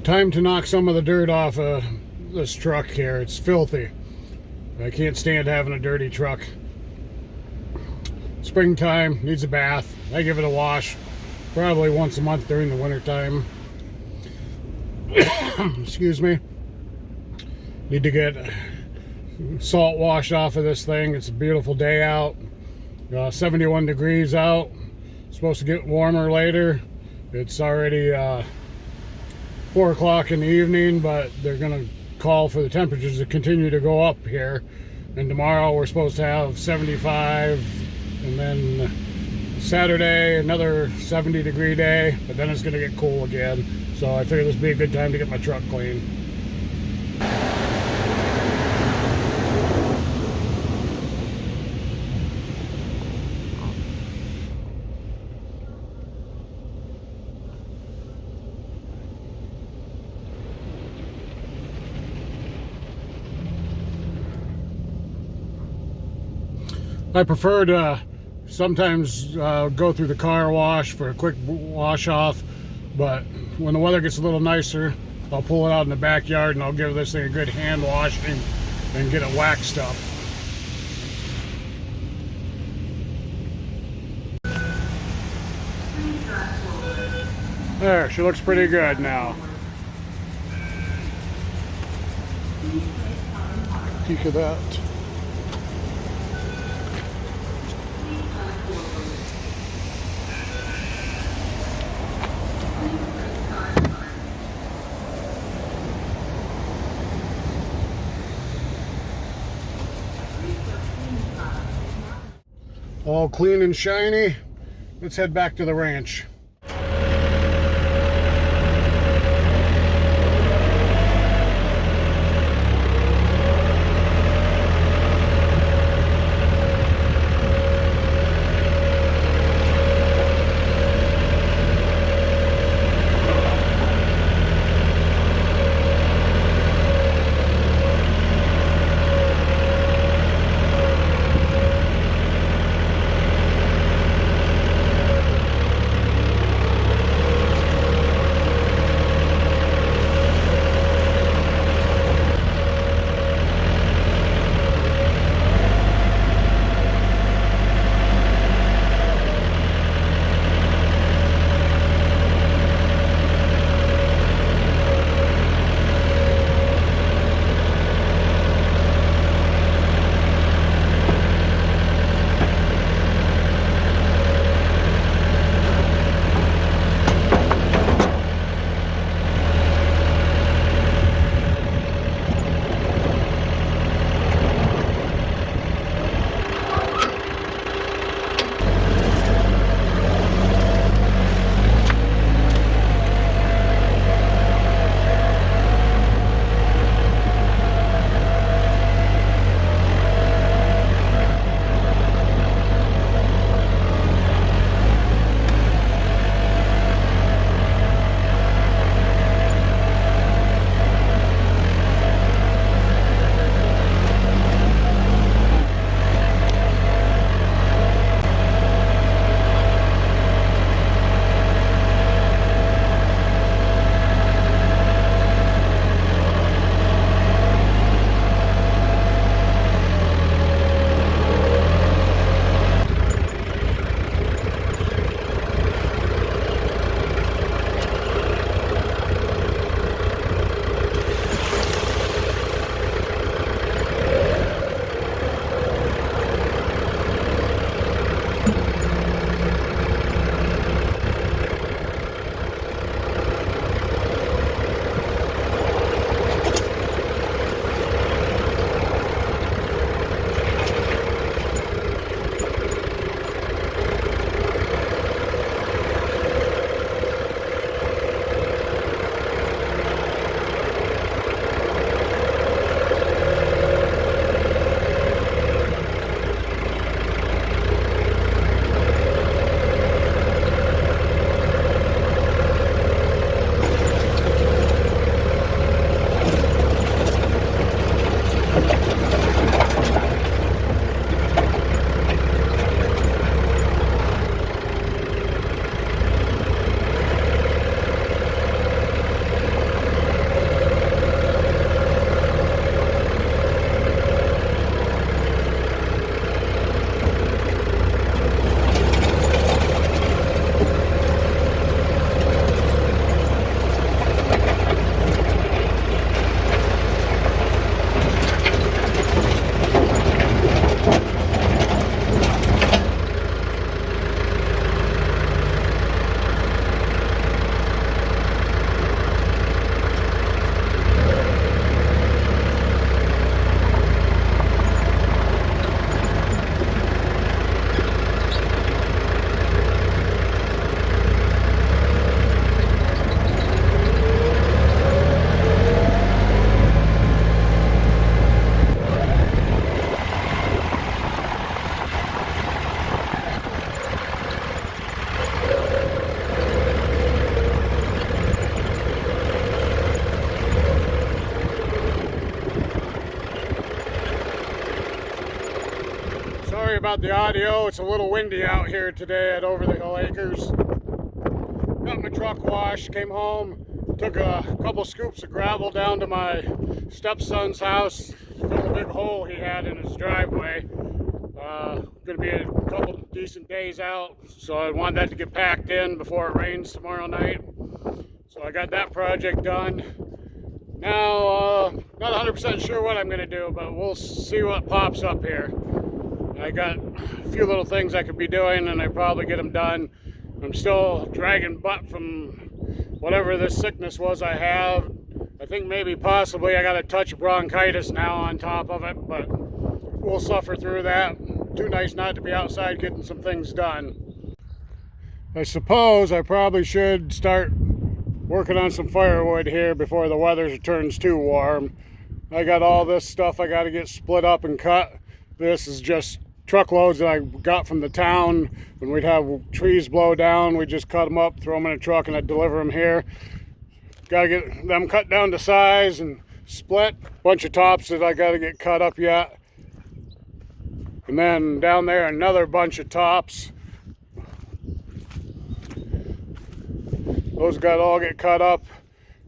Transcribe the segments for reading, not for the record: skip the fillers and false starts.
Time to knock some of the dirt off of this truck here. It's filthy. I can't stand having a dirty truck. Springtime, needs a bath. I give it a wash probably once a month during the winter time. Excuse me. Need to get salt wash off of this thing. It's a beautiful day out. 71 degrees out. Supposed to get warmer later. It's already 4 o'clock in the evening, but they're going to call for the temperatures to continue to go up here. And tomorrow we're supposed to have 75, and then Saturday another 70-degree day, but then it's going to get cool again. So I figured this would be a good time to get my truck clean. I prefer to sometimes go through the car wash for a quick wash off, but when the weather gets a little nicer, I'll pull it out in the backyard and I'll give this thing a good hand washing and get it waxed up. There, she looks pretty good now. Peek of that. All clean and shiny. Let's head back to the ranch. sorry about the audio. It's a little windy out here today at Over the Hill Acres. Got my truck washed, came home, took a couple scoops of gravel down to my stepson's house, filled a big hole he had in his driveway. Gonna be a couple decent days out, so I want that to get packed in before it rains tomorrow night. So I got that project done. Now, not 100% sure what I'm gonna do, but we'll see what pops up here. I got a few little things I could be doing, and I probably get them done. I'm still dragging butt from whatever this sickness was I have. I think maybe possibly I got a touch of bronchitis now on top of it, but we'll suffer through that. Too nice not to be outside getting some things done. I suppose I probably should start working on some firewood here before the weather turns too warm. I got all this stuff I got to get split up and cut. This is just truckloads that I got from the town. When we'd have trees blow down, we just cut them up, throw them in a truck, and I'd deliver them here. Got to get them cut down to size and split. Bunch of tops that I got to get cut up yet. And then down there, another bunch of tops. Those got to all get cut up.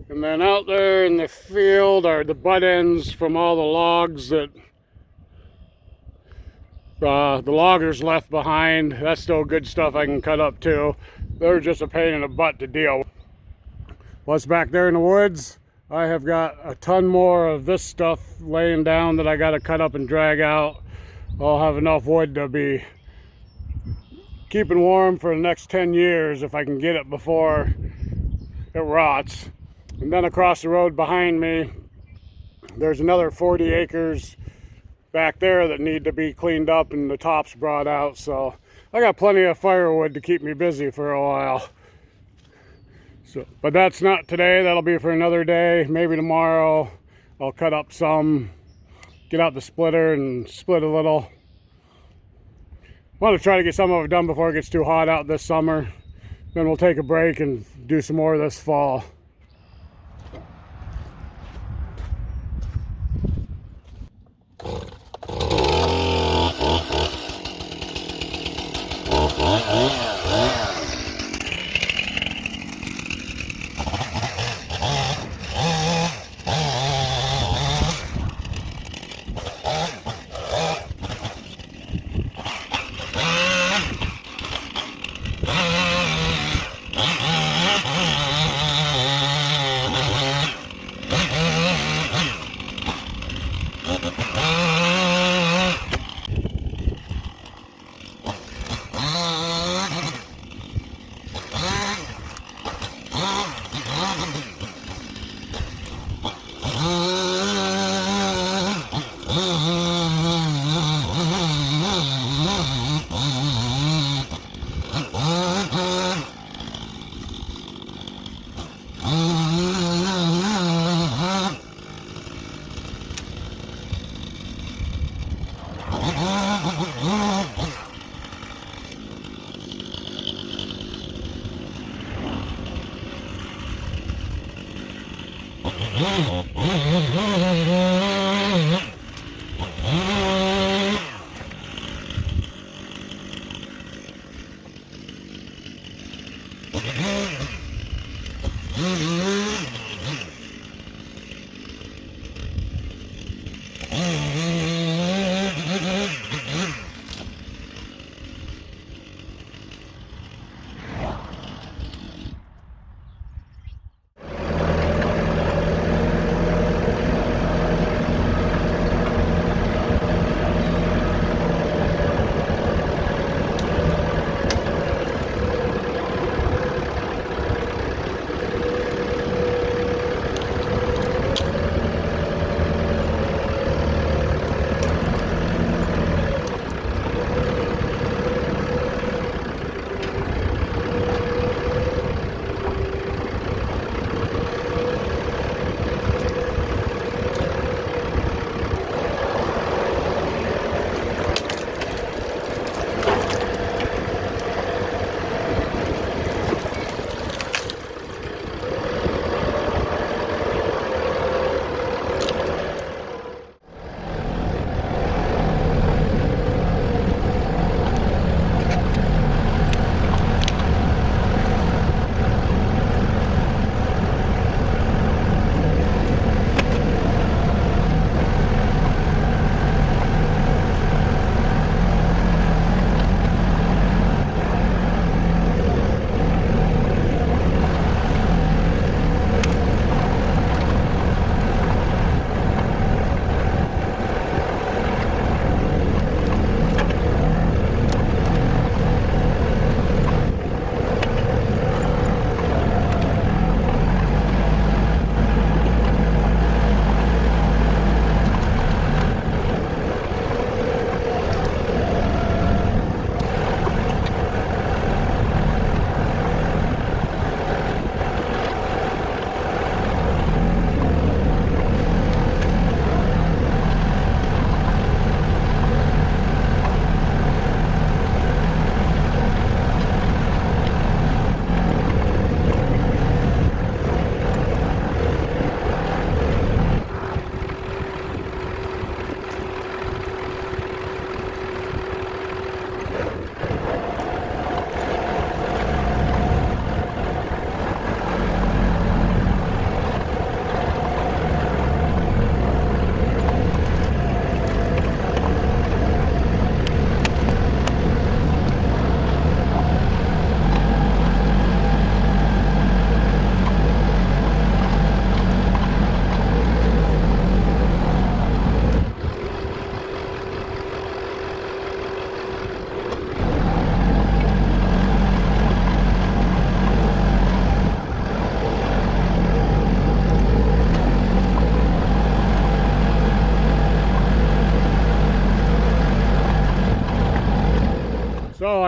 And then out there in the field are the butt ends from all the logs that the loggers left behind. That's still good stuff I can cut up too. They're just a pain in the butt to deal with. What's back there in the woods? I have got a ton more of this stuff laying down that I got to cut up and drag out. I'll have enough wood to be keeping warm for the next 10 years if I can get it before it rots. And then across the road behind me, there's another 40 acres back there that need to be cleaned up and the tops brought out. So I got plenty of firewood to keep me busy for a while. So, but that's not today. That'll be for another day. Maybe tomorrow I'll cut up some, get out the splitter and split a little. I want to try to get some of it done before it gets too hot out this summer. Then we'll take a break and do some more this fall.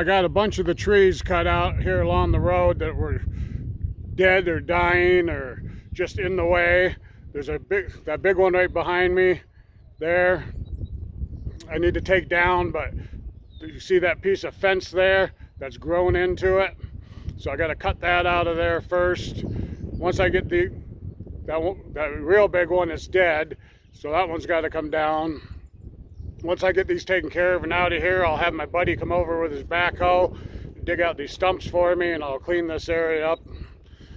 I got a bunch of the trees cut out here along the road that were dead or dying or just in the way. There's that big one right behind me there. I need to take down, but you see that piece of fence there that's grown into it? So I got to cut that out of there first. Once I get that real big one is dead, so that one's got to come down. Once I get these taken care of and out of here, I'll have my buddy come over with his backhoe, dig out these stumps for me, and I'll clean this area up,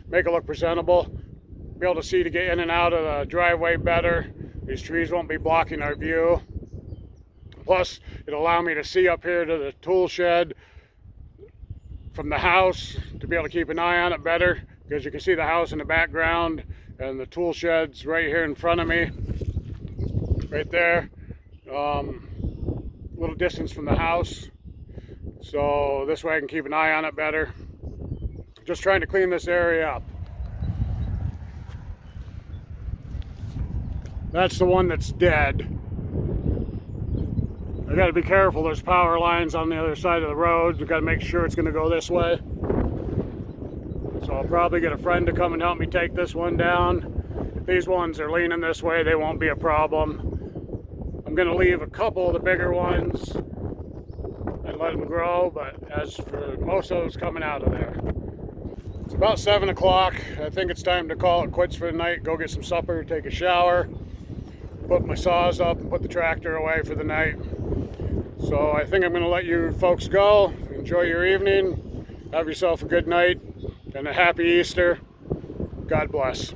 make it look presentable, be able to see to get in and out of the driveway better. These trees won't be blocking our view. Plus, it'll allow me to see up here to the tool shed from the house, to be able to keep an eye on it better, because you can see the house in the background and the tool shed's right here in front of me, right there, a little distance from the house. So this way I can keep an eye on it better. Just trying to clean this area up. That's the one that's dead. I got to be careful, there's power lines on the other side of the road. We've got to make sure it's going to go this way. So I'll probably get a friend to come and help me take this one down. If these ones are leaning this way, they won't be a problem. I'm going to leave a couple of the bigger ones and let them grow, but as for most of those coming out of there. It's about 7 o'clock. I think it's time to call it quits for the night, go get some supper, take a shower, put my saws up, and put the tractor away for the night. So I think I'm going to let you folks go. Enjoy your evening. Have yourself a good night and a happy Easter. God bless.